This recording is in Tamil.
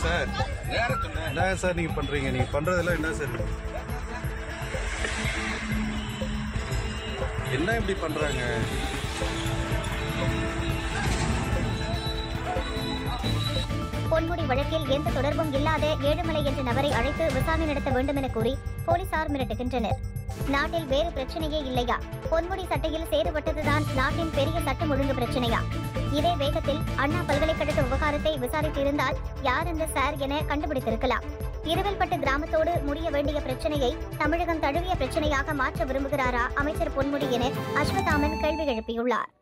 சார்? என்ன சார் நீங்க பண்றீங்க? நீங்க பண்றதெல்லாம் என்ன சார்? என்ன இப்படி பண்றாங்க? பொன்முடி வழக்கில் எந்த தொடர்பும் இல்லாத ஏழுமலை என்ற நபரை அழைத்து விசாரணை நடத்த வேண்டும் என கூறி போலீசார் மிரட்டுகின்றனர். நாட்டில் வேறு பிரச்சனையே இல்லையா? பொன்முடி சட்டையில் சேறுபட்டதுதான் நாட்டின் பெரிய சட்டம் ஒழுங்கு பிரச்சனையா? இதே வேகத்தில் அண்ணா பல்கலைக்கழக விவகாரத்தை விசாரித்திருந்தால் யார் அந்த சார் என கண்டுபிடித்திருக்கலாம். இருவல்பட்டு கிராமத்தோடு முடிய வேண்டிய பிரச்சனையை தமிழகம் தழுவிய பிரச்சனையாக மாற்ற விரும்புகிறாரா அமைச்சர் பொன்முடி என அஸ்வத்தாமன் கேள்வி எழுப்பியுள்ளார்.